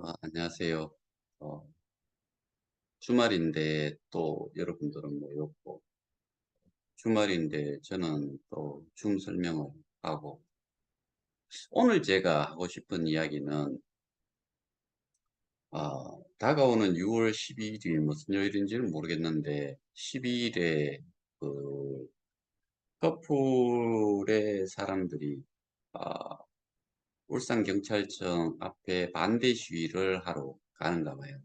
안녕하세요. 어, 주말인데 또 여러분들은 모였고, 주말인데 저는 또 줌 설명을 하고, 오늘 제가 하고 싶은 이야기는, 다가오는 6월 12일, 무슨 요일인지는 모르겠는데, 12일에 그 커플의 사람들이, 아, 울산경찰청 앞에 반대 시위를 하러 가는가 봐요.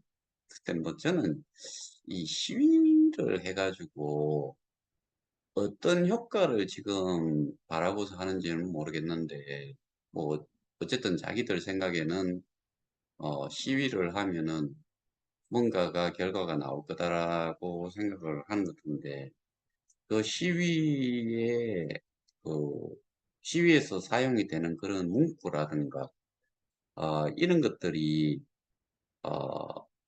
그때 뭐 저는 이 시위를 해가지고 어떤 효과를 지금 바라고서 하는지는 모르겠는데, 뭐, 어쨌든 자기들 생각에는, 시위를 하면은 뭔가가 결과가 나올 거다라고 생각을 하는 것 같은데, 그 시위에, 그, 시위에서 사용이 되는 그런 문구라든가, 이런 것들이,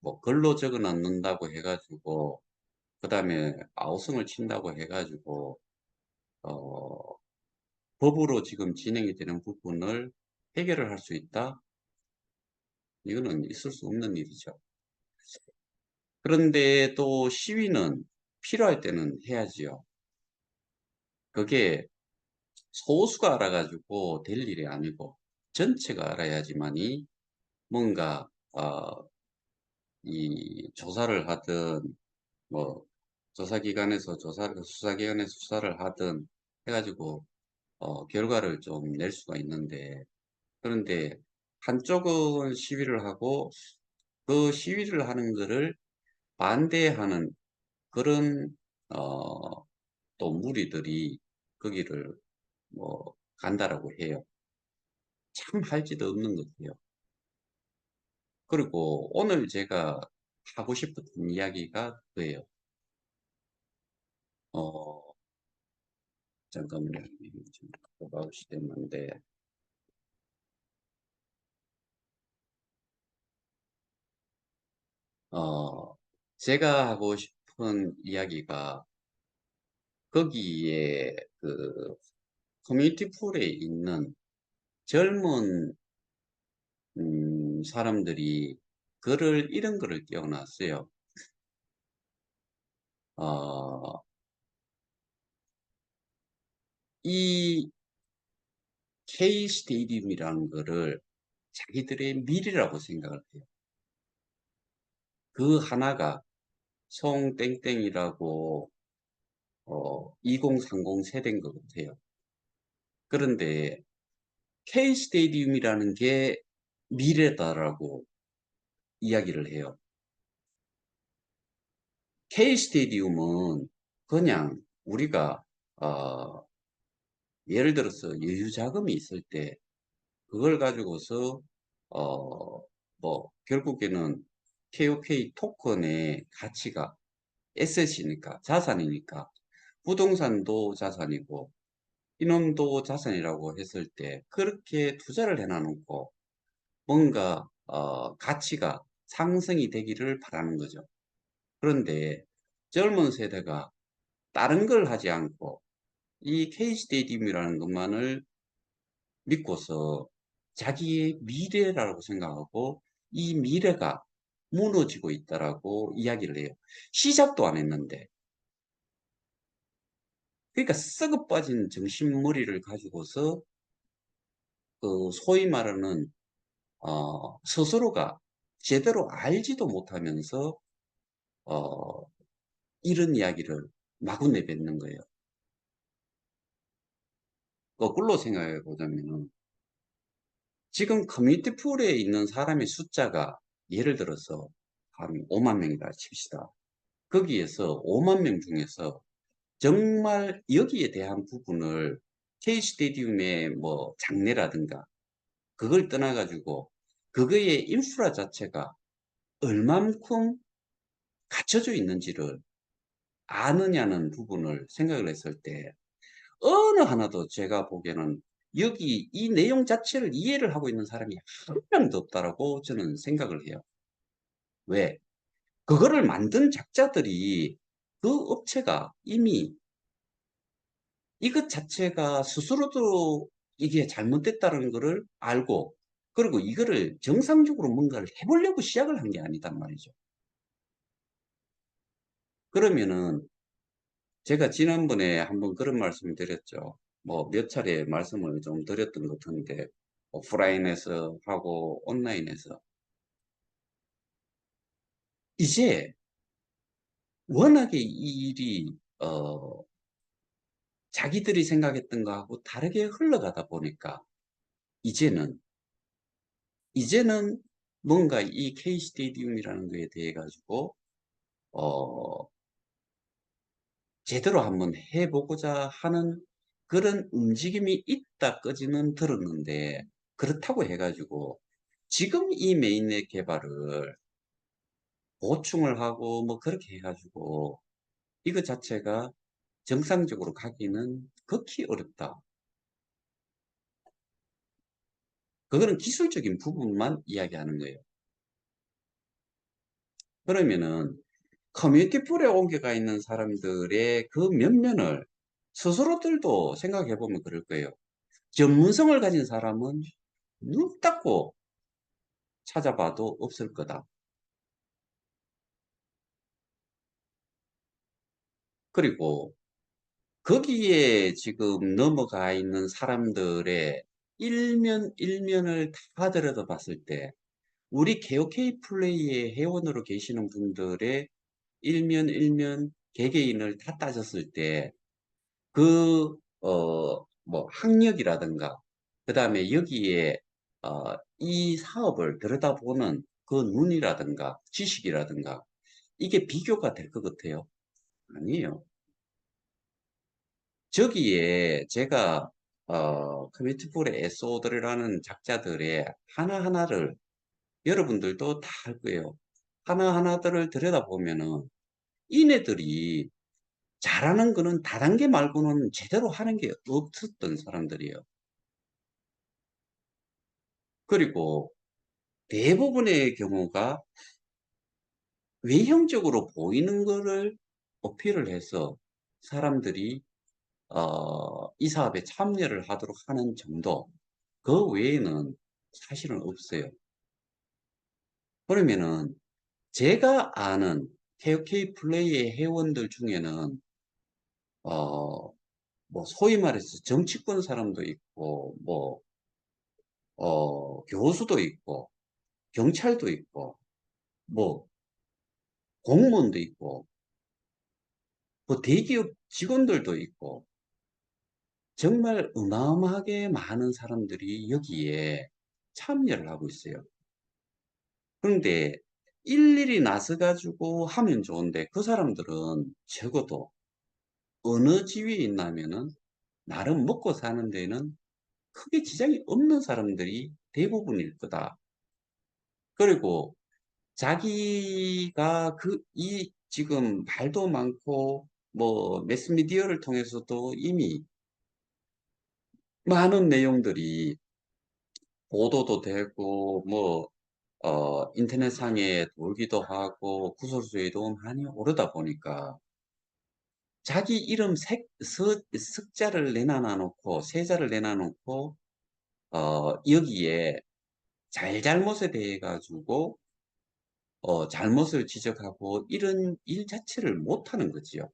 뭐, 글로 적어 놓는다고 해가지고, 그 다음에 아우성을 친다고 해가지고, 어, 법으로 지금 진행이 되는 부분을 해결을 할 수 있다? 이거는 있을 수 없는 일이죠. 그런데 또 시위는 필요할 때는 해야지요. 그게 소수가 알아가지고 될 일이 아니고 전체가 알아야지만이 뭔가 이 조사를 하든 뭐 조사기관에서 수사기관에서 수사를 하든 해가지고 결과를 좀 낼 수가 있는데, 그런데 한쪽은 시위를 하고 그 시위를 하는 거를 반대하는 그런 또 무리들이 거기를 뭐 간다라고 해요. 참 할지도 없는 것 같아요. 그리고 오늘 제가 하고 싶었던 이야기가 그예요. 어, 잠깐만요. 지금 클럽아웃이 됐는데, 어, 제가 하고 싶은 이야기가 거기에 그 커뮤니티 풀에 있는 젊은 사람들이 글을 이런 글을 띄워놨어요. 어, 이 K 스테디움이라는 거를 자기들의 미래라고 생각을 해요. 그 하나가 송땡땡이라고 2030 세대인 것 같아요. 그런데 K 스테디움이라는 게 미래다라고 이야기를 해요. K 스테디움은 그냥 우리가 어, 예를 들어서 여유 자금이 있을 때 그걸 가지고서 뭐 결국에는 KOK 토큰의 가치가 에셋이니까 자산이니까 부동산도 자산이고 이놈도 자산이라고 했을 때 그렇게 투자를 해놔놓고 뭔가 가치가 상승이 되기를 바라는 거죠. 그런데 젊은 세대가 다른 걸 하지 않고 이 K스테디움이라는 것만을 믿고서 자기의 미래라고 생각하고 이 미래가 무너지고 있다라고 이야기를 해요. 시작도 안 했는데. 그러니까 썩어 빠진 정신머리를 가지고서 그 소위 말하는 스스로가 제대로 알지도 못하면서 어, 이런 이야기를 마구 내뱉는 거예요. 거꾸로 생각해 보자면은 지금 커뮤니티 풀에 있는 사람의 숫자가 예를 들어서 한 5만 명이라 칩시다. 거기에서 5만 명 중에서 정말 여기에 대한 부분을 K스테디움의 뭐 장래라든가 그걸 떠나가지고 그거의 인프라 자체가 얼만큼 갖춰져 있는지를 아느냐는 부분을 생각을 했을 때 어느 하나도 제가 보기에는 여기 이 내용 자체를 이해를 하고 있는 사람이 한 명도 없다라고 저는 생각을 해요. 왜? 그거를 만든 작자들이 그 업체가 이미 이것 자체가 스스로도 이게 잘못됐다는 것을 알고 그리고 이거를 정상적으로 뭔가를 해 보려고 시작을 한 게 아니단 말이죠. 그러면은 제가 지난번에 한번 그런 말씀을 드렸죠. 뭐 몇 차례 말씀을 좀 드렸던 것 같은데 오프라인에서 하고 온라인에서 이제 워낙에 이 일이 자기들이 생각했던 거하고 다르게 흘러가다 보니까 이제는 이제는 뭔가 이 K 스테디움이라는 거에 대해 가지고 어 제대로 한번 해 보고자 하는 그런 움직임이 있다까지는 들었는데, 그렇다고 해 가지고 지금 이 메인넷 개발을 보충을 하고 뭐 그렇게 해 가지고 이거 자체가 정상적으로 가기는 극히 어렵다. 그거는 기술적인 부분만 이야기하는 거예요. 그러면은 커뮤니티 풀에 옮겨가 있는 사람들의 그 면면을 스스로들도 생각해 보면 그럴 거예요. 전문성을 가진 사람은 눈 닦고 찾아봐도 없을 거다. 그리고 거기에 지금 넘어가 있는 사람들의 일면 일면을 다 들여다봤을 때 우리 KOK 플레이의 회원으로 계시는 분들의 일면 일면 개개인을 다 따졌을 때 그 뭐 학력이라든가 그다음에 여기에 이 사업을 들여다보는 그 눈이라든가 지식이라든가 이게 비교가 될 것 같아요? 아니에요. 저기에 제가 커뮤니티풀의 SO들이라는 작자들의 하나하나를 여러분들도 다 할 거예요. 하나하나들을 들여다보면은 이네들이 잘하는 거는 다단계 말고는 제대로 하는 게 없었던 사람들이에요. 그리고 대부분의 경우가 외형적으로 보이는 거를 어필을 해서 사람들이 이 사업에 참여를 하도록 하는 정도, 그 외에는 사실은 없어요. 그러면은 제가 아는 KOK 플레이의 회원들 중에는 뭐 소위 말해서 정치권 사람도 있고 뭐 교수도 있고 경찰도 있고 뭐 공무원도 있고 뭐 대기업 직원들도 있고 정말 어마어마하게 많은 사람들이 여기에 참여를 하고 있어요. 그런데 일일이 나서 가지고 하면 좋은데 그 사람들은 적어도 어느 지위에 있냐면은 나름 먹고 사는 데는 크게 지장이 없는 사람들이 대부분일 거다. 그리고 자기가 이 지금 말도 많고 뭐 매스미디어를 통해서도 이미 많은 내용들이 보도도 되고 뭐 인터넷상에 돌기도 하고 구설수에도 많이 오르다 보니까 자기 이름 석자를 내놔 놓고 세자를 내놔 놓고 여기에 잘잘못에 대해 가지고 잘못을 지적하고 이런 일 자체를 못하는 거지요.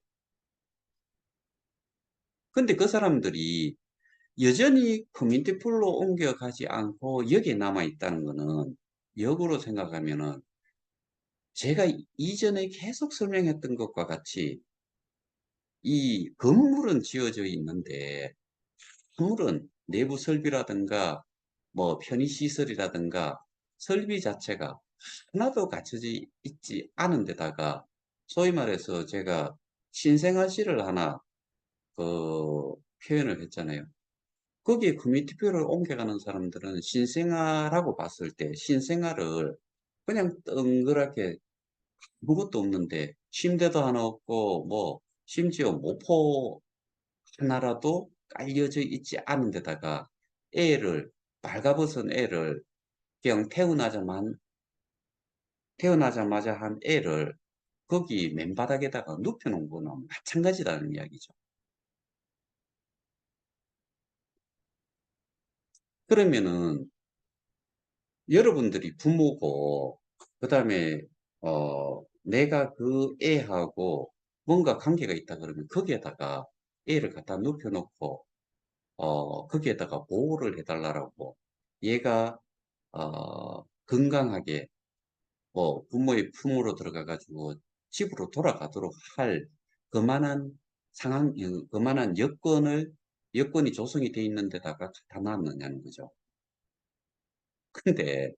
근데 그 사람들이 여전히 커뮤니티 풀로 옮겨가지 않고 여기에 남아 있다는 거는 역으로 생각하면은 제가 이전에 계속 설명했던 것과 같이 이 건물은 지어져 있는데 건물은 내부 설비라든가 뭐 편의시설이라든가 설비 자체가 하나도 갖춰져 있지 않은 데다가 소위 말해서 제가 신생아실을 하나 그 표현을 했잖아요. 거기에 커뮤니티표를 옮겨가는 사람들은 신생아라고 봤을 때 신생아를 그냥 덩그랗게 아무것도 없는데 침대도 하나 없고 뭐 심지어 모포 하나라도 깔려져 있지 않은 데다가 애를 발가벗은 애를 그냥 태어나자마자 한 애를 거기 맨바닥에다가 눕혀놓은 거는 마찬가지라는 이야기죠. 그러면은 여러분들이 부모고, 그 다음에, 내가 그 애하고 뭔가 관계가 있다 그러면 거기에다가 애를 갖다 눕혀놓고, 거기에다가 보호를 해달라고, 얘가, 건강하게, 부모의 품으로 들어가가지고 집으로 돌아가도록 할 그만한 상황, 그만한 여건이 조성이 돼 있는 데다가 갖다 놨느냐는 거죠. 근데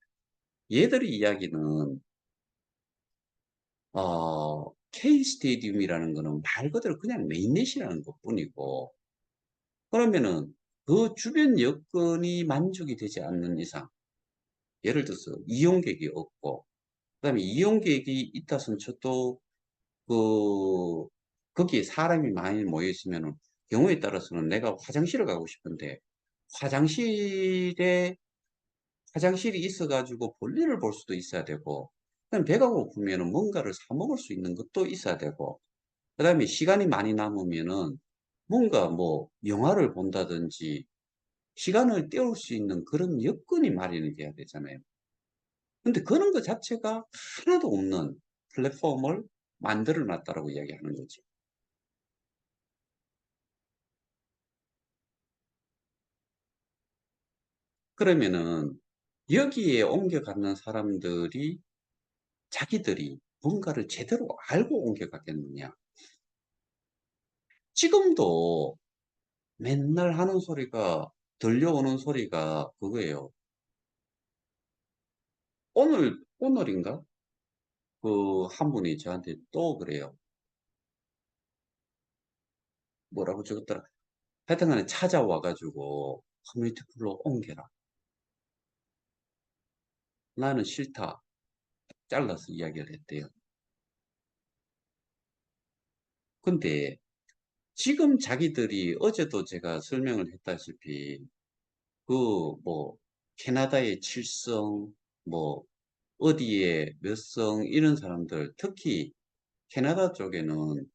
얘들의 이야기는 K 스테디움이라는 거는 말 그대로 그냥 메인넷이라는 것뿐이고, 그러면은 그 주변 여건이 만족이 되지 않는 이상, 예를 들어서 이용객이 없고, 그다음에 이용객이 있다 손 쳐도 그 거기에 사람이 많이 모여 있으면은 경우에 따라서는 내가 화장실을 가고 싶은데 화장실에 화장실이 있어가지고 볼일을 볼 수도 있어야 되고, 그다음 배가 고프면은 뭔가를 사 먹을 수 있는 것도 있어야 되고, 그다음에 시간이 많이 남으면은 뭔가 뭐 영화를 본다든지 시간을 때울 수 있는 그런 여건이 마련이 돼야 되잖아요. 근데 그런 것 자체가 하나도 없는 플랫폼을 만들어 놨다라고 이야기하는 거지. 그러면은 여기에 옮겨가는 사람들이 자기들이 뭔가를 제대로 알고 옮겨가겠느냐. 지금도 맨날 하는 소리가, 들려오는 소리가 그거예요. 오늘인가? 그 한 분이 저한테 또 그래요. 뭐라고 적었더라. 하여튼간에 찾아와가지고 커뮤니티 풀로 옮겨라. 나는 싫다. 잘라서 이야기를 했대요. 근데 지금 자기들이 어제도 제가 설명을 했다시피 그 뭐 캐나다의 칠성 뭐 어디에 몇 성 이런 사람들 특히 캐나다 쪽에는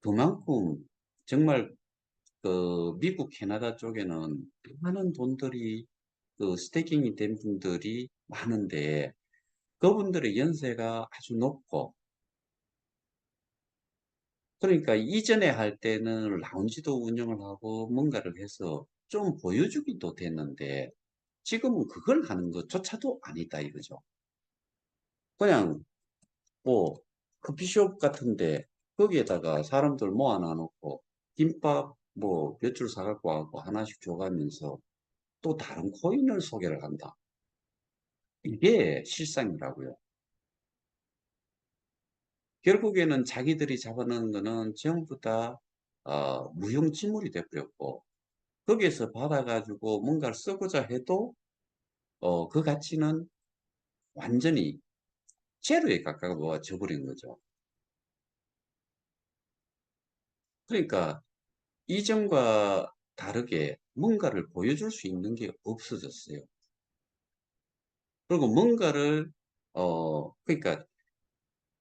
그만큼 정말 그 미국 캐나다 쪽에는 많은 돈들이 그 스테이킹이 된 분들이 많은데 그분들의 연세가 아주 높고 그러니까 이전에 할 때는 라운지도 운영을 하고 뭔가를 해서 좀 보여주기도 됐는데 지금은 그걸 하는 것조차도 아니다 이거죠. 그냥 뭐 커피숍 같은데 거기에다가 사람들 모아놔 놓고 김밥 뭐 몇 줄 사갖고 와고 하나씩 줘가면서 또 다른 코인을 소개를 한다. 이게 실상이라고요. 결국에는 자기들이 잡아놓은 거는 전부 다 무용지물이 돼버렸고 거기에서 받아가지고 뭔가를 쓰고자 해도 그 가치는 완전히 제로에 가까워져 버린 거죠. 그러니까 이전과 다르게 뭔가를 보여줄 수 있는 게 없어졌어요. 그리고 뭔가를 그러니까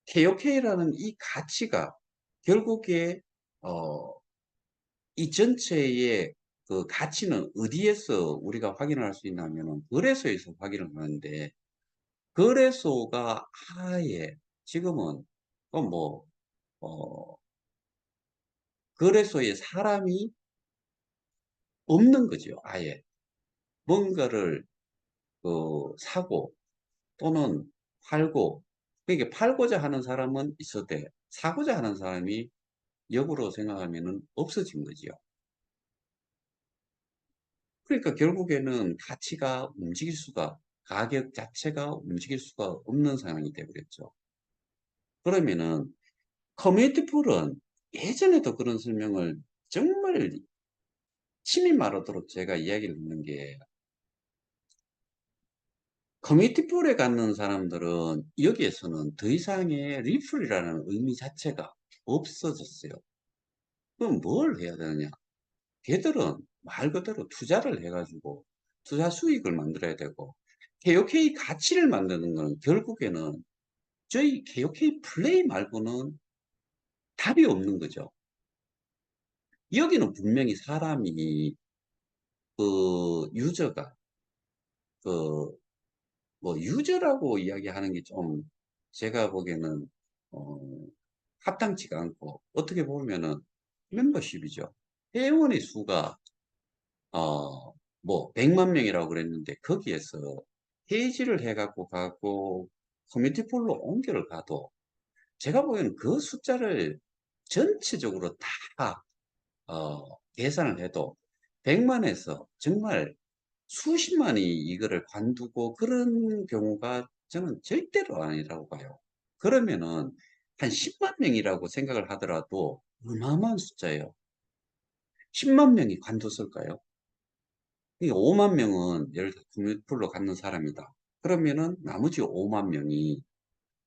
KOK라는 이 가치가 결국에 어, 이 전체의 그 가치는 어디에서 우리가 확인을 할 수 있냐면은 거래소에서 확인을 하는데 거래소가 아예 지금은 뭐 어, 거래소에 사람이 없는 거죠. 아예 뭔가를 사고 또는 팔고 그러니까 팔고자 하는 사람은 있어도 사고자 하는 사람이 역으로 생각하면은 없어진 거지요. 그러니까 결국에는 가치가 움직일 수가 가격 자체가 움직일 수가 없는 상황이 되버렸죠. 그러면은 커뮤니티 풀은 예전에도 그런 설명을 정말 침이 마르도록 제가 이야기를 했는 게 커뮤니티 풀에 갖는 사람들은 여기에서는 더 이상의 리플이라는 의미 자체가 없어졌어요. 그럼 뭘 해야 되느냐? 걔들은 말 그대로 투자를 해가지고 투자 수익을 만들어야 되고 KOK 가치를 만드는 건 결국에는 저희 KOK 플레이 말고는 답이 없는 거죠. 여기는 분명히 사람이 그 유저가 그 뭐 유저라고 이야기하는 게 좀 제가 보기에는 어, 합당치가 않고 어떻게 보면은 멤버십이죠. 회원의 수가 뭐 100만 명이라고 그랬는데 거기에서 페이지를 해갖고 가고 커뮤니티 폴로 옮겨를 가도 제가 보기에는 그 숫자를 전체적으로 다 계산을 해도 100만에서 정말 수십만이 이거를 관두고 그런 경우가 저는 절대로 아니라고 봐요. 그러면은 한 10만 명이라고 생각을 하더라도 어마어마한 숫자예요. 10만 명이 관뒀을까요? 이 5만 명은 예를 들어 커뮤니티풀로 갖는 사람이다. 그러면은 나머지 5만 명이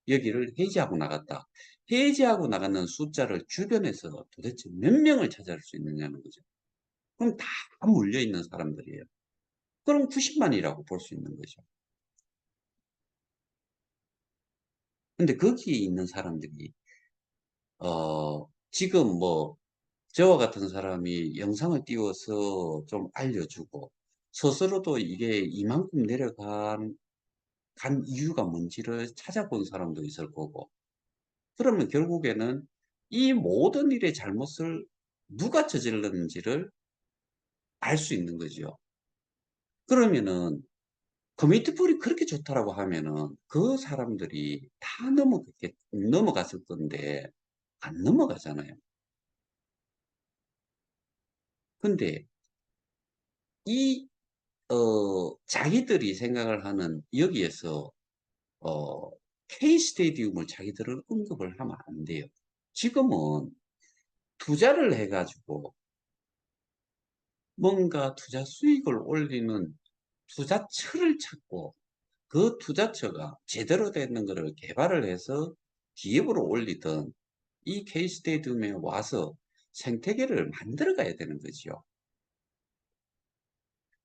여기를 해지하고 나갔다. 해지하고 나가는 숫자를 주변에서 도대체 몇 명을 찾아낼 수 있느냐는 거죠. 그럼 다 몰려있는 사람들이에요. 그럼 90만이라고 볼 수 있는 거죠. 근데 거기에 있는 사람들이 지금 뭐 저와 같은 사람이 영상을 띄워서 좀 알려주고 스스로도 이게 이만큼 간 이유가 뭔지를 찾아본 사람도 있을 거고 그러면 결국에는 이 모든 일의 잘못을 누가 저질렀는지를 알 수 있는 거죠. 그러면은 커미니티 폴이 그렇게 좋다라고 하면은 그 사람들이 다 넘어갔을 건데 안 넘어가잖아요. 근데 이 자기들이 생각을 하는 여기에서 어, K 스테디움을 자기들은 언급을 하면 안 돼요. 지금은 투자를 해가지고 뭔가 투자 수익을 올리는 투자처를 찾고 그 투자처가 제대로 되는 것을 개발을 해서 기업으로 올리던 이 K 스테디움에 와서 생태계를 만들어 가야 되는 거죠.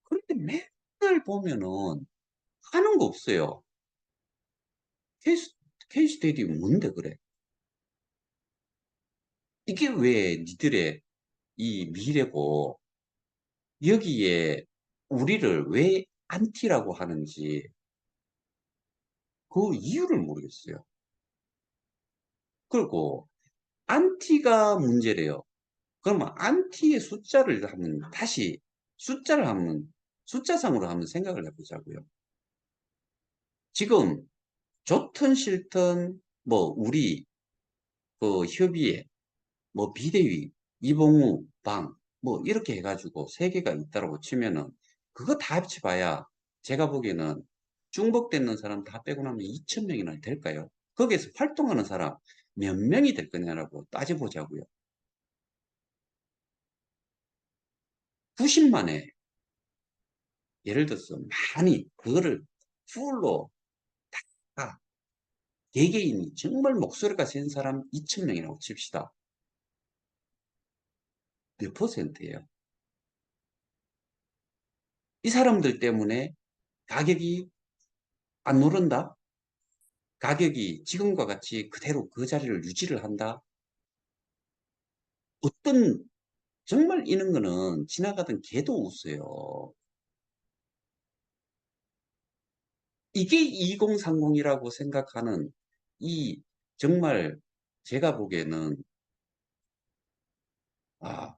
그런데 맨날 보면은 하는 거 없어요. 케이스 스테디움 뭔데 그래? 이게 왜 니들의 이 미래고 여기에 우리를 왜 안티라고 하는지 그 이유를 모르겠어요. 그리고 안티가 문제래요. 그러면 안티의 숫자를 한번 다시 숫자를 한번 숫자상으로 한번 생각을 해보자고요. 지금 좋든 싫든 뭐 우리 그 협의회 뭐 비대위, 이봉우, 방, 뭐 이렇게 해가지고 세 개가 있다고 치면은 그거 다 합쳐봐야 제가 보기에는 중복되는 사람 다 빼고 나면 2천 명이나 될까요? 거기에서 활동하는 사람 몇 명이 될 거냐라고 따져보자고요. 90만에 예를 들어서 많이 그거를 풀로 다 개개인이 정말 목소리가 센 사람 2천 명이라고 칩시다. 몇 퍼센트예요? 이 사람들 때문에 가격이 안 오른다? 가격이 지금과 같이 그대로 그 자리를 유지를 한다? 어떤 정말 이런 거는 지나가던 개도 웃어요. 이게 2030이라고 생각하는 이 정말 제가 보기에는 아,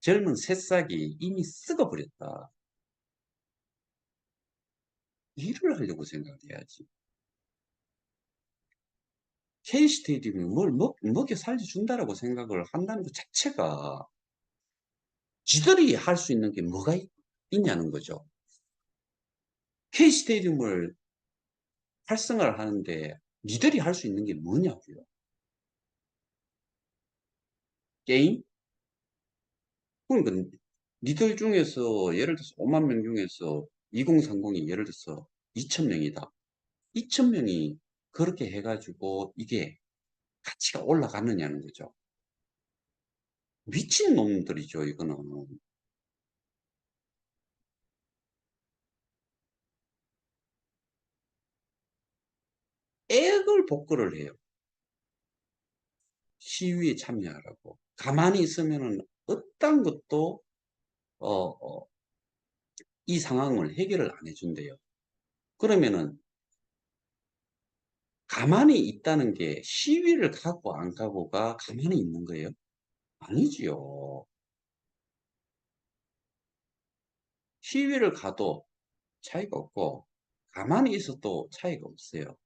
젊은 새싹이 이미 썩어버렸다. 일을 하려고 생각해야지. K스테디움이 뭘 먹여 살려준다라고 생각을 한다는 것 자체가 지들이 할 수 있는 게 뭐가 있냐는 거죠. K스테디움을 활성화를 하는데 니들이 할 수 있는 게 뭐냐고요. 게임? 그러니까 니들 중에서 예를 들어서 5만 명 중에서 2030이 예를 들어서 2천 명이다. 2천 명이 그렇게 해가지고 이게 가치가 올라가느냐는 거죠. 미친 놈들이죠, 이거는. 액을 복구를 해요. 시위에 참여하라고. 가만히 있으면은 어떤 것도 어, 어, 이 상황을 해결을 안 해준대요. 그러면은 가만히 있다는 게 시위를 가고 안 가고가 가만히 있는 거예요? 아니지요. 시위를 가도 차이가 없고 가만히 있어도 차이가 없어요.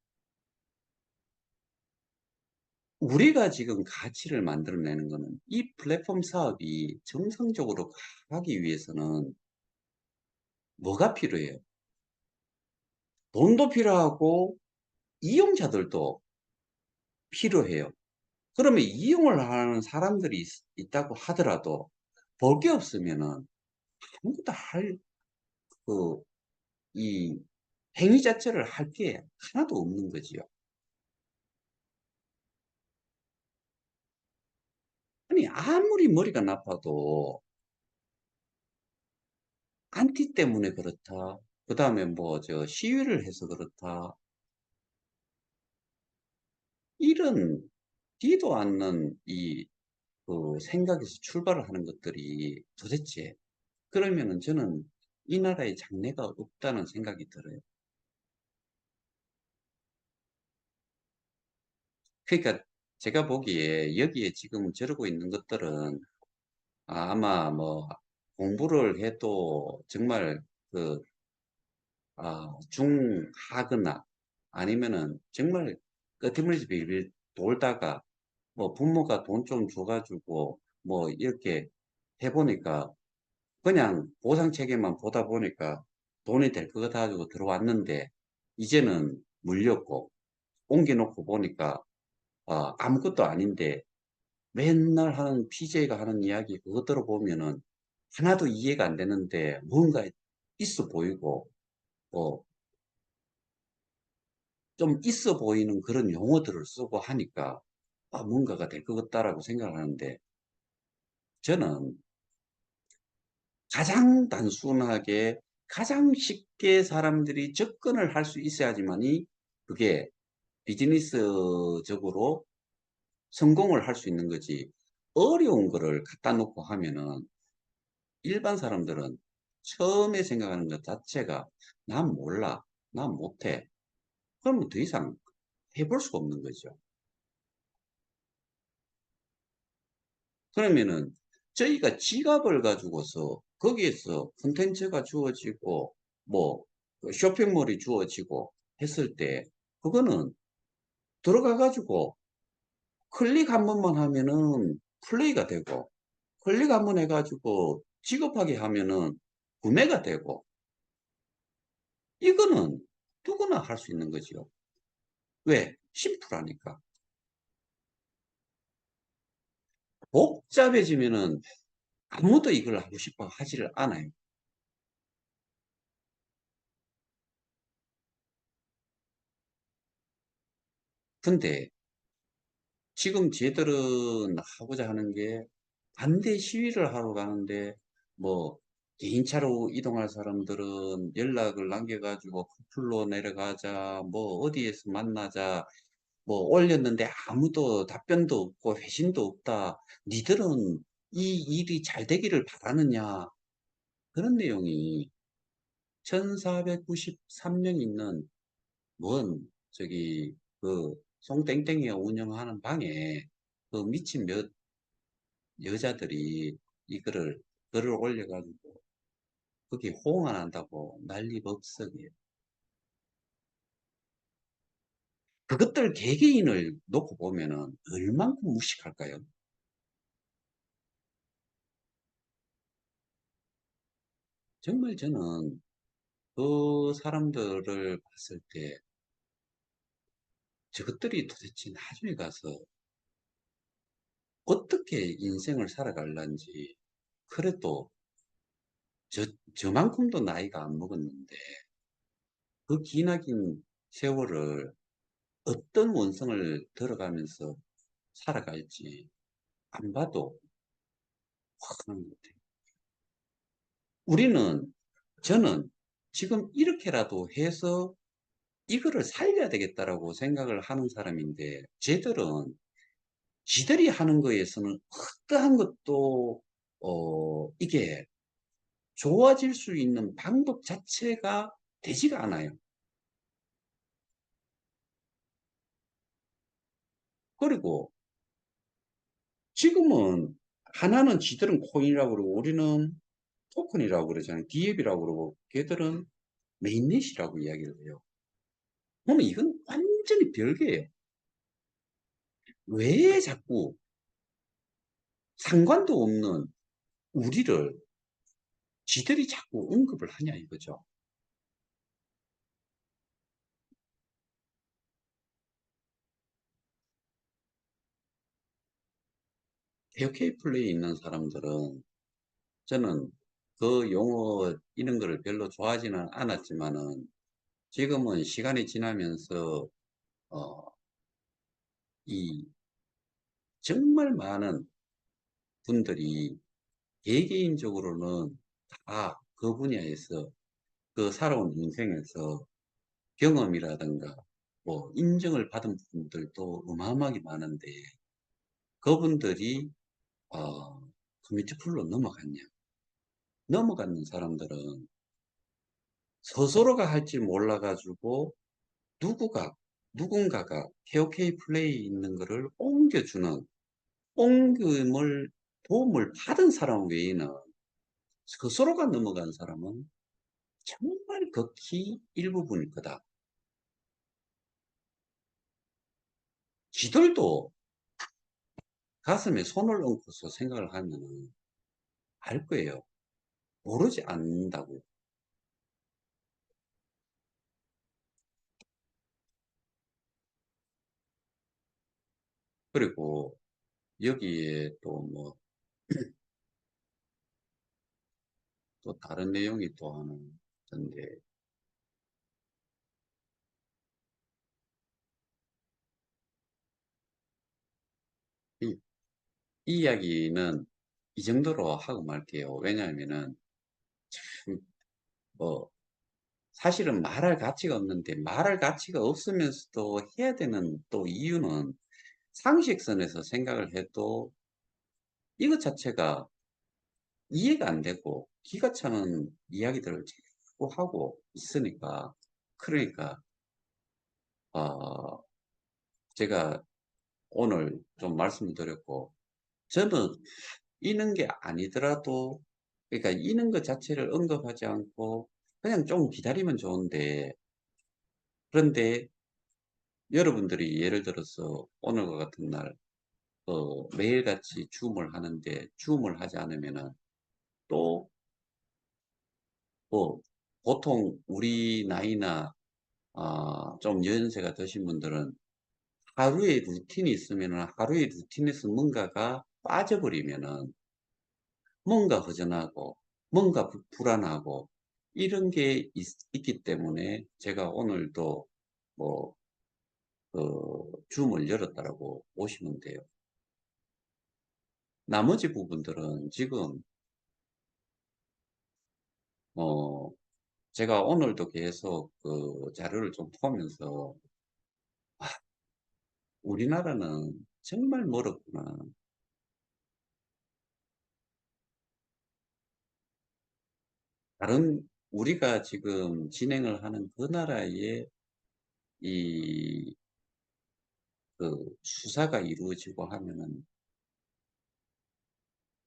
우리가 지금 가치를 만들어내는 거는 이 플랫폼 사업이 정상적으로 가기 위해서는 뭐가 필요해요? 돈도 필요하고 이용자들도 필요해요. 그러면 이용을 하는 사람들이 있다고 하더라도 볼 게 없으면은 아무것도 이 행위 자체를 할 게 하나도 없는 거지요. 아니, 아무리 머리가 나빠도 안티 때문에 그렇다. 그 다음에 뭐, 시위를 해서 그렇다. 이런 뒤도 않는 생각에서 출발을 하는 것들이 도대체, 그러면은 저는 이 나라에 장래가 없다는 생각이 들어요. 그러니까 제가 보기에 여기에 지금 저러고 있는 것들은 아마 뭐 공부를 해도 정말 그, 중하거나 아니면은 정말 끄트머리를 빌빌 돌다가 뭐 부모가 돈 좀 줘가지고 뭐 이렇게 해보니까 그냥 보상 체계만 보다 보니까 돈이 될 것 같아가지고 들어왔는데 이제는 물렸고 옮겨놓고 보니까 아무것도 아닌데 맨날 하는 PJ가 하는 이야기 그거 들어보면은 하나도 이해가 안 되는데 뭔가 있어 보이고 뭐 좀 있어 보이는 그런 용어들을 쓰고 하니까 뭔가가 될 것 같다라고 생각을 하는데 저는 가장 단순하게 가장 쉽게 사람들이 접근을 할 수 있어야지만이 그게 비즈니스적으로 성공을 할 수 있는 거지. 어려운 거를 갖다 놓고 하면은 일반 사람들은 처음에 생각하는 것 자체가 난 몰라, 난 못해. 그러면 더 이상 해볼 수가 없는 거죠. 그러면은 저희가 지갑을 가지고서 거기에서 콘텐츠가 주어지고 뭐 쇼핑몰이 주어지고 했을 때 그거는 들어가 가지고 클릭 한 번만 하면은 플레이가 되고 클릭 한 번 해가지고 지급하게 하면은 구매가 되고 이거는 누구나 할 수 있는 거죠. 왜? 심플하니까. 복잡해지면은 아무도 이걸 하고 싶어 하지를 않아요. 근데 지금 쟤들은 하고자 하는 게 반대 시위를 하러 가는데 뭐 개인차로 이동할 사람들은 연락을 남겨가지고 커플로 내려가자 뭐 어디에서 만나자 뭐 올렸는데 아무도 답변도 없고 회신도 없다. 니들은 이 일이 잘 되기를 바라느냐 그런 내용이 1493명 있는 뭔 송땡땡이가 운영하는 방에 그 미친 몇 여자들이 이거를 글을 올려가지고 거기 호응 안 한다고 난리법석이에요. 그것들 개개인을 놓고 보면은 얼만큼 무식할까요? 정말 저는 그 사람들을 봤을 때 저것들이 도대체 나중에 가서 어떻게 인생을 살아갈란지 그래도 저만큼도 나이가 안 먹었는데 그 기나긴 세월을 어떤 원성을 들어가면서 살아갈지 안 봐도 화나는 것 같아요. 우리는, 저는 지금 이렇게라도 해서 이거를 살려야 되겠다라고 생각을 하는 사람인데, 쟤들은 지들이 하는 거에서는 어떠한 것도, 이게 좋아질 수 있는 방법 자체가 되지가 않아요. 그리고 지금은 하나는 지들은 코인이라고 그러고 우리는 토큰이라고 그러잖아요. 디앱이라고 그러고 걔들은 메인넷이라고 이야기를 해요. 그러면 이건 완전히 별개예요. 왜 자꾸 상관도 없는 우리를 지들이 자꾸 언급을 하냐 이거죠. 케어케이 플레이에 있는 사람들은 저는 그 용어 이런 거를 별로 좋아하지는 않았지만은 지금은 시간이 지나면서 어, 이 정말 많은 분들이 개개인적으로는 다 그 분야에서 그 살아온 인생에서 경험이라든가 뭐 인정을 받은 분들도 어마어마하게 많은데 그분들이 커뮤니티 풀로 넘어갔냐? 넘어가는 사람들은 스스로가 할 줄 몰라가지고 누구가 누군가가 KOK 플레이 있는 거를 옮겨주는 옮김을 도움을 받은 사람 외에는 스스로가 넘어간 사람은 정말 극히 일부분일 거다. 지들도 가슴에 손을 얹고서 생각을 하면 알 거예요. 모르지 않는다고. 그리고 여기에 또 뭐, 또 다른 내용이 또 하는 건데, 이, 이 이야기는 이 정도로 하고 말게요. 왜냐하면은, 참, 뭐, 사실은 말할 가치가 없는데, 말할 가치가 없으면서도 해야 되는 또 이유는 상식선에서 생각을 해도 이것 자체가 이해가 안 되고 기가 차는 이야기들을 자꾸 하고 있으니까 그러니까 어, 제가 오늘 좀 말씀을 드렸고 저는 이는 게 아니더라도 그러니까 이는 것 자체를 언급하지 않고 그냥 좀 기다리면 좋은데 그런데 여러분들이 예를 들어서 오늘과 같은 날 매일같이 줌을 하는데 줌을 하지 않으면은 또 뭐 보통 우리 나이나 좀 연세가 드신 분들은 하루에 루틴이 있으면은 하루의 루틴에서 뭔가가 빠져버리면은 뭔가 허전하고 뭔가 불안하고 이런 게 있기 때문에 제가 오늘도 뭐, 줌을 열었다라고 보시면 돼요. 나머지 부분들은 지금, 어, 제가 오늘도 계속 그 자료를 좀 보면서 우리나라는 정말 멀었구나. 다른 우리가 지금 진행을 하는 그 나라의 이 수사가 이루어지고 하면은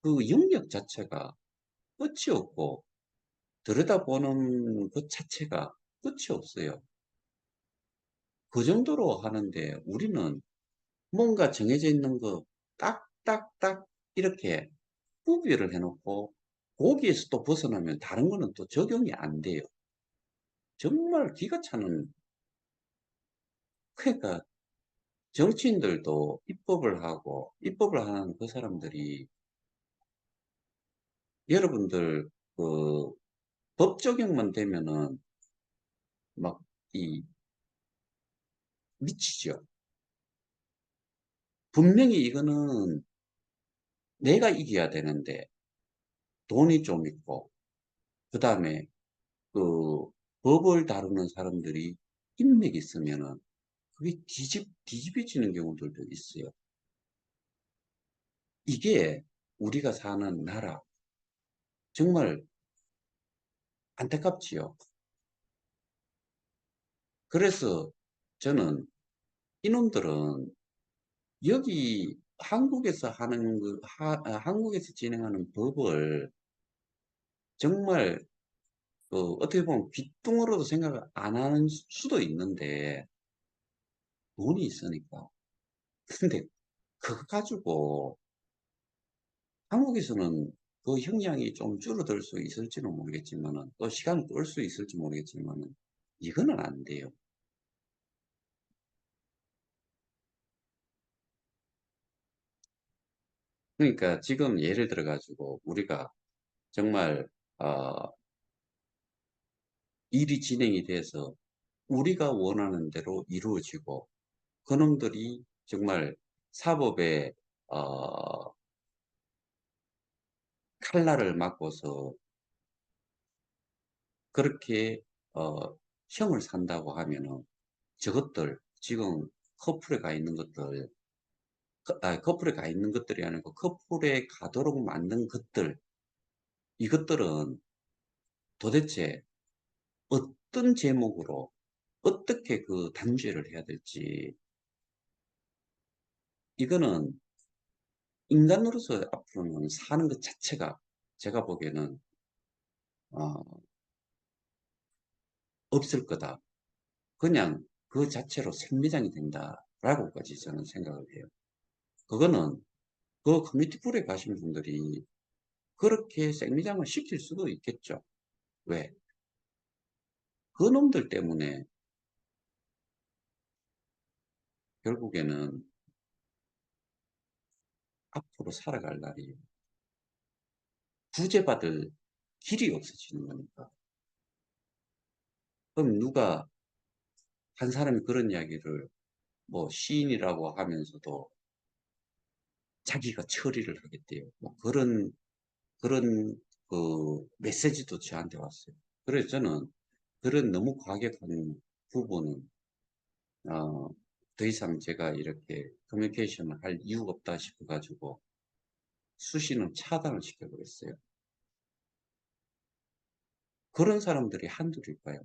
그 영역 자체가 끝이 없고 들여다보는 것 자체가 끝이 없어요. 그 정도로 하는데 우리는 뭔가 정해져 있는 거 딱딱딱 이렇게 구비를 해놓고 거기에서 또 벗어나면 다른 거는 또 적용이 안 돼요. 정말 기가 차는 그러니까 정치인들도 입법을 하고 입법을 하는 그 사람들이 여러분들 그 법 적용만 되면은 막 이 미치죠. 분명히 이거는 내가 이겨야 되는데 돈이 좀 있고 그다음에 그 법을 다루는 사람들이 인맥이 있으면은 그게 뒤집어지는 경우들도 있어요. 이게 우리가 사는 나라 정말 안타깝지요. 그래서 저는 이놈들은 여기 한국에서 하는 한국에서 진행하는 법을 정말 어떻게 보면 귓등으로도 생각을 안 하는 수도 있는데 돈이 있으니까. 근데 그거 가지고 한국에서는 그 형량이 좀 줄어들 수 있을지는 모르겠지만은 또 시간을 끌 수 있을지 모르겠지만은 이거는 안 돼요. 그러니까 지금 예를 들어 가지고 우리가 정말 어, 일이 진행이 돼서 우리가 원하는 대로 이루어지고 그놈들이 정말 사법의 어, 칼날을 맞고서 그렇게 형을 산다고 하면은 저것들 지금 커플에 가 있는 것들 커플에 가 있는 것들이 아니고 커플에 가도록 만든 것들 이것들은 도대체 어떤 제목으로 어떻게 그 단죄를 해야 될지 이거는 인간으로서 앞으로는 사는 것 자체가 제가 보기에는 어, 없을 거다. 그냥 그 자체로 생매장이 된다라고까지 저는 생각을 해요. 그거는 그 커뮤니티 풀에 가신 분들이 그렇게 생매장을 시킬 수도 있겠죠. 왜? 그 놈들 때문에 결국에는 앞으로 살아갈 날이 구제받을 길이 없어지는 거니까. 그럼 누가 한 사람이 그런 이야기를 뭐 시인이라고 하면서도 자기가 처리를 하겠대요. 뭐 그런 그 메시지도 저한테 왔어요. 그래서 저는 그런 너무 과격한 부분은 더 이상 제가 이렇게 커뮤니케이션을 할 이유가 없다 싶어가지고 수시는 차단을 시켜버렸어요. 그런 사람들이 한둘일까요?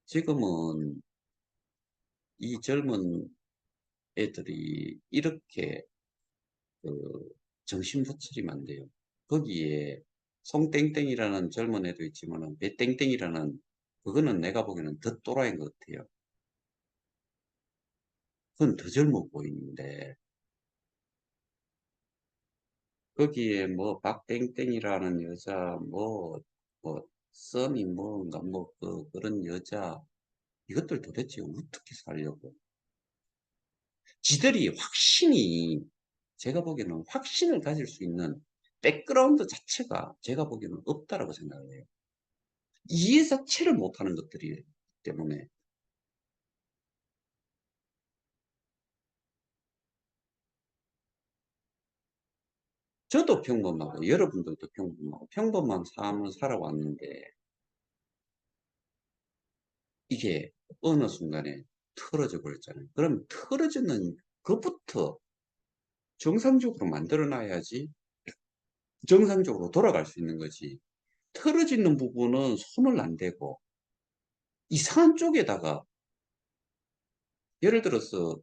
지금은 이 젊은 애들이 이렇게 그 정신분출이면 안 돼요. 거기에 송땡땡이라는 젊은 애도 있지만은 배땡땡이라는 그거는 내가 보기에는 더 또라이인 것 같아요. 그건 더 젊어 보이는데 거기에 뭐 박땡땡이라는 여자 뭐 써니 뭔가 뭐 그런 여자 이것들 도대체 어떻게 살려고 지들이 확신이 제가 보기에는 확신을 가질 수 있는 백그라운드 자체가 제가 보기에는 없다라고 생각을 해요. 이해 자체를 못하는 것들이기 때문에 저도 평범하고 여러분들도 평범하고 평범한 삶을 살아왔는데 이게 어느 순간에 틀어져 버렸잖아요. 그럼 틀어지는 것부터 정상적으로 만들어 놔야지 정상적으로 돌아갈 수 있는 거지. 틀어지는 부분은 손을 안 대고 이상한 쪽에다가 예를 들어서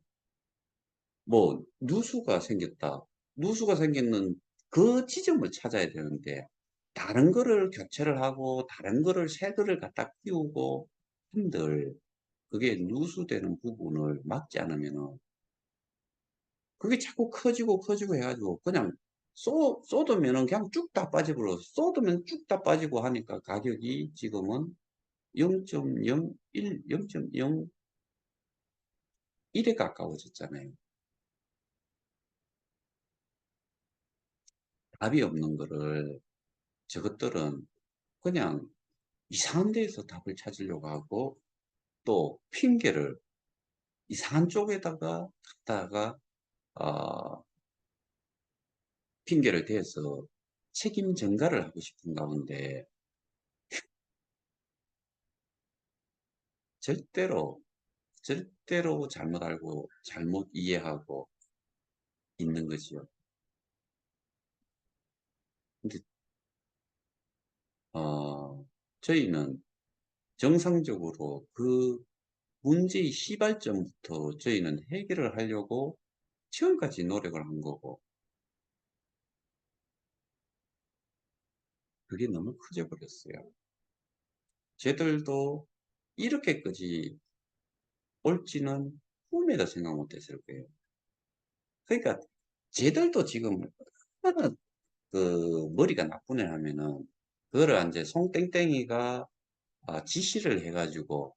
뭐 누수가 생겼다. 누수가 생기는 그 지점을 찾아야 되는데 다른 거를 교체를 하고 다른 거를 새 거를 갖다 끼우고 한들 그게 누수되는 부분을 막지 않으면은 그게 자꾸 커지고 커지고 해가지고 그냥 쏟으면은 그냥 쭉 다 빠져버려. 쏟으면 쭉 다 빠지고 하니까 가격이 지금은 0.01, 0.01에 가까워졌잖아요. 답이 없는 거를 저것들은 그냥 이상한 데에서 답을 찾으려고 하고 또 핑계를 이상한 쪽에다가 갖다가 어, 핑계를 대서 책임 전가를 하고 싶은 가운데 절대로 절대로 잘못 알고 잘못 이해하고 있는 거지요. 근데 저희는 정상적으로 그 문제의 시발점부터 저희는 해결을 하려고 지금까지 노력을 한 거고, 그게 너무 커져 버렸어요. 쟤들도 이렇게까지 올지는 꿈에도 생각 못 했을 거예요. 그러니까 쟤들도 지금 얼마나 그 머리가 나쁘네 하면은, 그거를 이제 송땡땡이가 지시를 해가지고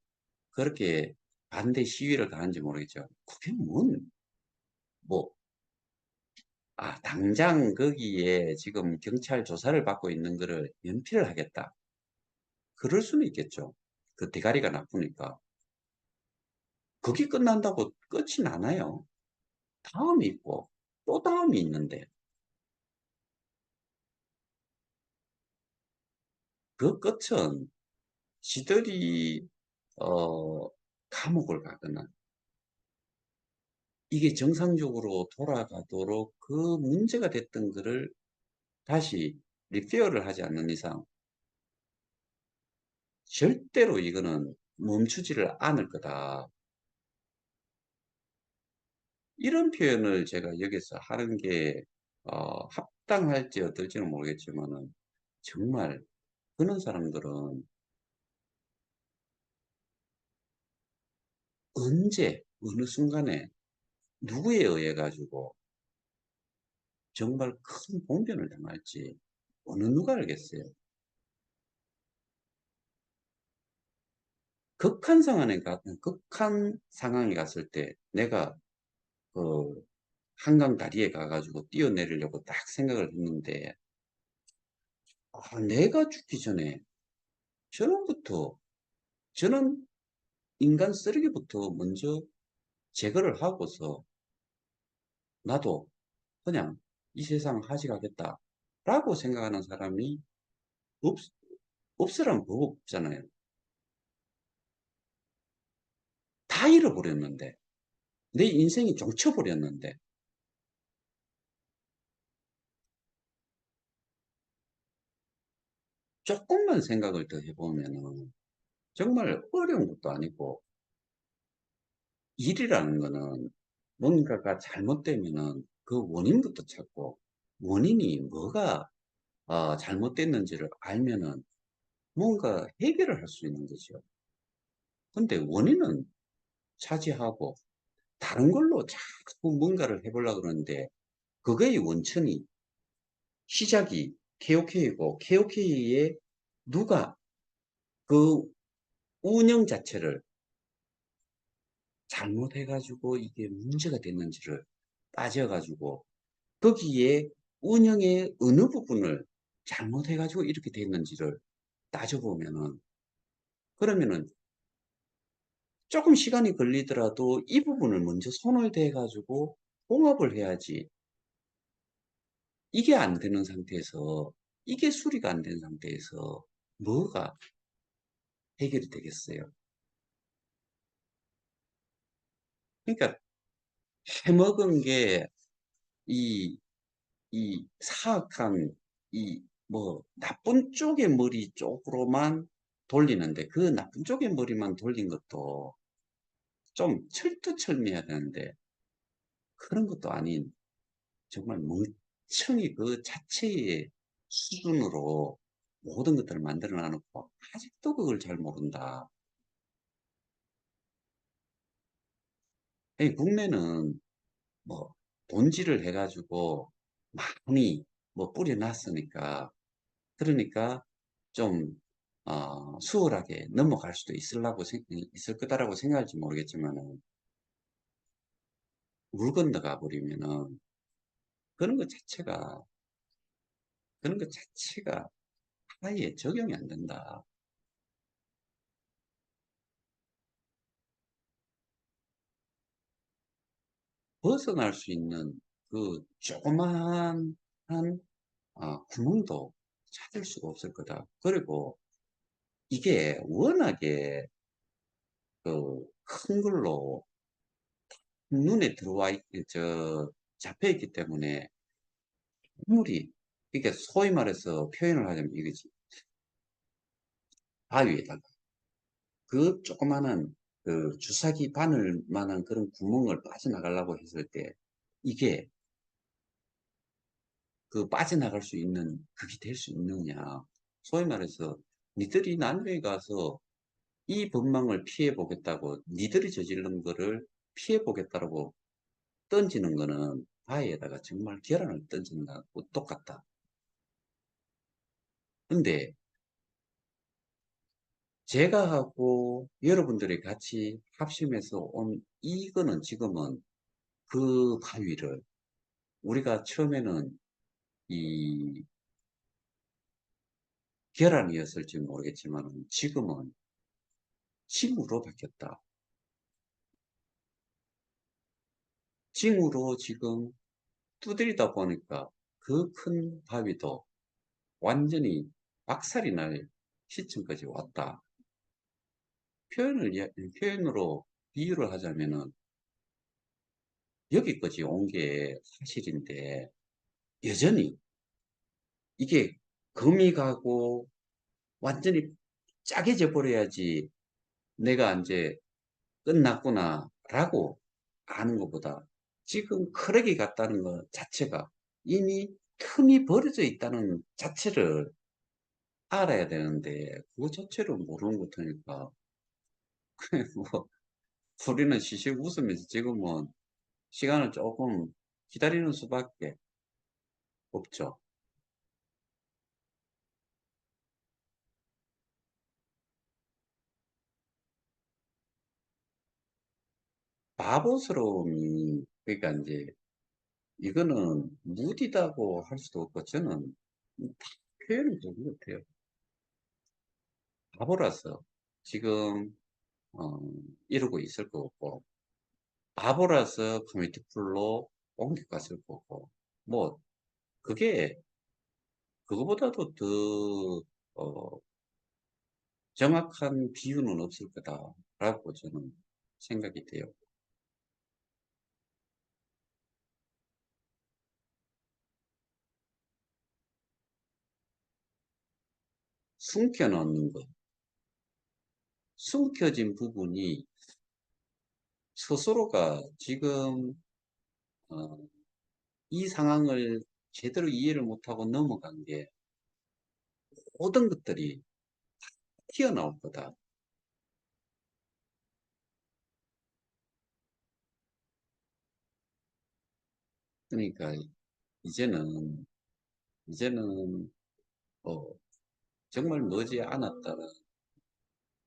그렇게 반대 시위를 가는지 모르겠죠. 그게 뭐, 당장 거기에 지금 경찰 조사를 받고 있는 거를 연피를 하겠다. 그럴 수는 있겠죠. 그 대가리가 나쁘니까. 그게 끝난다고 끝이 나나요? 다음이 있고, 또 다음이 있는데, 그 끝은 지들이, 어, 감옥을 가거나, 이게 정상적으로 돌아가도록 그 문제가 됐던 거를 다시 리페어를 하지 않는 이상, 절대로 이거는 멈추지를 않을 거다. 이런 표현을 제가 여기서 하는 게 합당할지 어떨지는 모르겠지만은, 정말 그런 사람들은 언제 어느 순간에 누구에 의해 가지고 정말 큰 봉변을 당할지 어느 누가 알겠어요. 극한 상황에 갔을 때 내가 그 한강 다리에 가가지고 뛰어내리려고 딱 생각을 했는데, 내가 죽기 전에 저놈부터, 저는 인간 쓰레기부터 먼저 제거를 하고서 나도 그냥 이 세상 하직하겠다 라고 생각하는 사람이 없, 없으란 법 없잖아요. 다 잃어버렸는데, 내 인생이 종쳐버렸는데, 조금만 생각을 더 해보면은 정말 어려운 것도 아니고, 일이라는 거는 뭔가가 잘못되면은 그 원인부터 찾고, 원인이 뭐가 잘못됐는지를 알면은 뭔가 해결을 할 수 있는 거죠. 근데 원인은 차지하고 다른 걸로 자꾸 뭔가를 해보려고 그러는데, 그거의 원천이, 시작이 KOK이고, KOK에 누가 그 운영 자체를 잘못해가지고 이게 문제가 됐는지를 따져가지고, 거기에 운영의 어느 부분을 잘못해가지고 이렇게 됐는지를 따져보면은, 그러면은 조금 시간이 걸리더라도 이 부분을 먼저 손을 대가지고 봉합을 해야지, 이게 안 되는 상태에서, 이게 수리가 안 된 상태에서 뭐가 해결이 되겠어요? 그러니까 해먹은 게 이, 이 사악한 이 뭐 나쁜 쪽의 머리 쪽으로만 돌리는데, 그 나쁜 쪽의 머리만 돌린 것도 좀 철두철미해야 되는데, 그런 것도 아닌 정말 멍청이 그 자체의 수준으로 모든 것들을 만들어 놔놓고 아직도 그걸 잘 모른다. 국내는 뭐 돈질을 해가지고 많이 뭐 뿌려놨으니까, 그러니까 좀 수월하게 넘어갈 수도 있을 거다라고 생각할지 모르겠지만은, 물 건너가 버리면은 그런 것 자체가 그런 것 자체가 아예 적용이 안 된다. 벗어날 수 있는 그 조그마한 구멍도 찾을 수가 없을 거다. 그리고 이게 워낙에 그 큰 걸로 눈에 잡혀 있기 때문에, 인물이 그러니까 소위 말해서 표현을 하자면 이거지. 바위에다가 그 조그마한 그 주사기 바늘만한 그런 구멍을 빠져나가려고 했을 때 이게 그 빠져나갈 수 있는 그게 될 수 있느냐. 소위 말해서 니들이 나중에 가서 이 법망을 피해 보겠다고 니들이 저지른 거를 피해 보겠다고 던지는 거는 바위에다가 정말 계란을 던지는 거하고 똑같다. 근데 제가 하고 여러분들이 같이 합심해서 온 이거는 지금은 그 바위를 우리가 처음에는 이 계란이었을지 모르겠지만 지금은 징으로 바뀌었다. 징으로 지금 두드리다 보니까 그 큰 바위도 완전히 박살이 날 시점까지 왔다. 표현으로 비유를 하자면은 여기까지 온 게 사실인데 여전히 이게 금이 가고 완전히 짜게져 버려야지 내가 이제 끝났구나라고 아는 것보다 지금 크랙이 갔다는 것 자체가 이미 틈이 벌어져 있다는 자체를 알아야 되는데 그거 자체를 모르는 것 같으니까 뭐 우리는 시식 웃으면서 지금은 시간을 조금 기다리는 수밖에 없죠. 바보스러움이 그러니까 이제 이거는 무디다고 할 수도 없고 저는 다 표현이 좋은 것 같아요. 바보라서 지금 어, 이러고 있을 거고 바보라서 커뮤니티 풀로 옮겨갔을 거고 뭐 그게 그거보다도 더 정확한 비유는 없을 거다라고 저는 생각이 돼요. 숨겨놓는 것, 숨겨진 부분이 스스로가 지금 어, 이 상황을 제대로 이해를 못하고 넘어간 게 모든 것들이 튀어나올 거다. 그러니까 이제는 이제는 어, 정말 머지 않았다는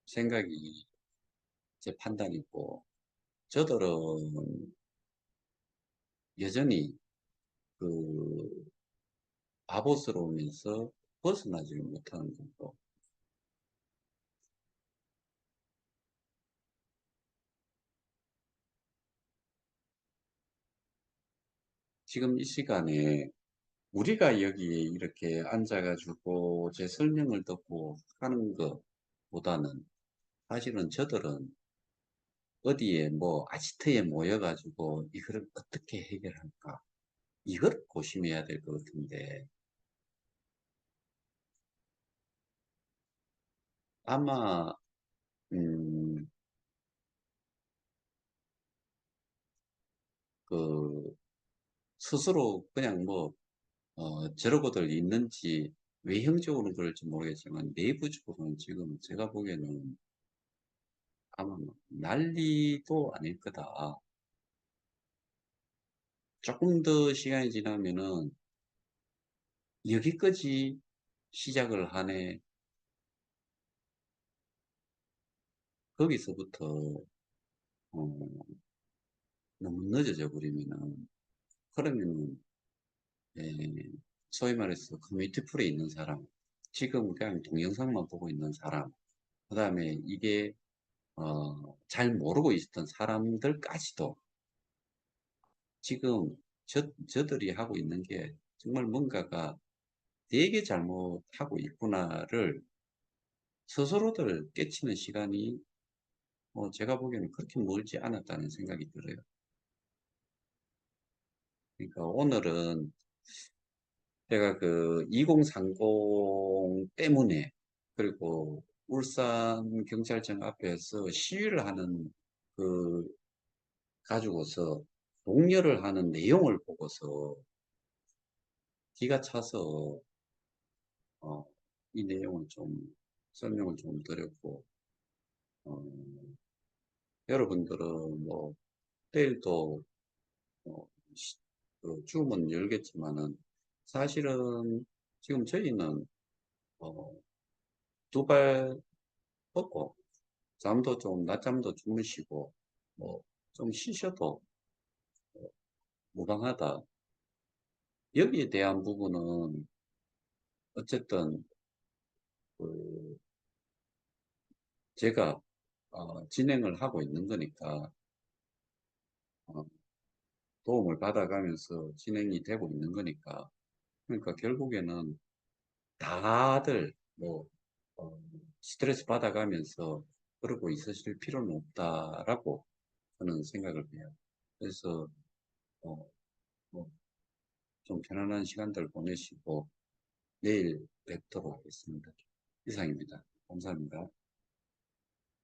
생각이 제 판단이고 저들은 여전히 그 바보스러우면서 벗어나지 못하는 정도. 지금 이 시간에 우리가 여기에 이렇게 앉아가지고 제 설명을 듣고 하는 것보다는 사실은 저들은 어디에 뭐 아지트에 모여가지고 이거를 어떻게 해결할까 이걸 고심해야 될 것 같은데 아마 음, 그 스스로 그냥 뭐 저러고들 있는지 외형적으로는 그럴지 모르겠지만 내부적으로는 지금 제가 보기에는 아마 난리도 아닐 거다. 조금 더 시간이 지나면은 여기까지 시작을 하네. 거기서부터 어, 너무 늦어져 버리면은 그러면은 예, 소위 말해서 커뮤니티 풀에 있는 사람, 지금 그냥 동영상만 보고 있는 사람, 그 다음에 이게 잘 모르고 있었던 사람들까지도 지금 저들이 하고 있는 게 정말 뭔가가 되게 잘못하고 있구나를 스스로들 깨치는 시간이 제가 보기에는 그렇게 멀지 않았다는 생각이 들어요. 그러니까 오늘은 제가 그 2030 때문에, 그리고 울산 경찰청 앞에서 시위를 하는 그 가지고서 독려를 하는 내용을 보고서 기가 차서 어, 이 내용을 좀 설명을 좀 드렸고, 어, 여러분들은 뭐 내일도 어, 그 줌은 열겠지만은 사실은 지금 저희는 어, 두 발 뻗고 잠도 좀 낮잠도 주무시고 뭐 좀 쉬셔도 무방하다. 여기에 대한 부분은 어쨌든 그 제가 진행을 하고 있는 거니까 어, 도움을 받아가면서 진행이 되고 있는 거니까, 그러니까 결국에는 다들 뭐 어, 스트레스 받아가면서 그러고 있으실 필요는 없다라고 저는 생각을 해요. 그래서 어, 뭐좀 편안한 시간들 보내시고 내일 뵙도록 하겠습니다. 이상입니다. 감사합니다.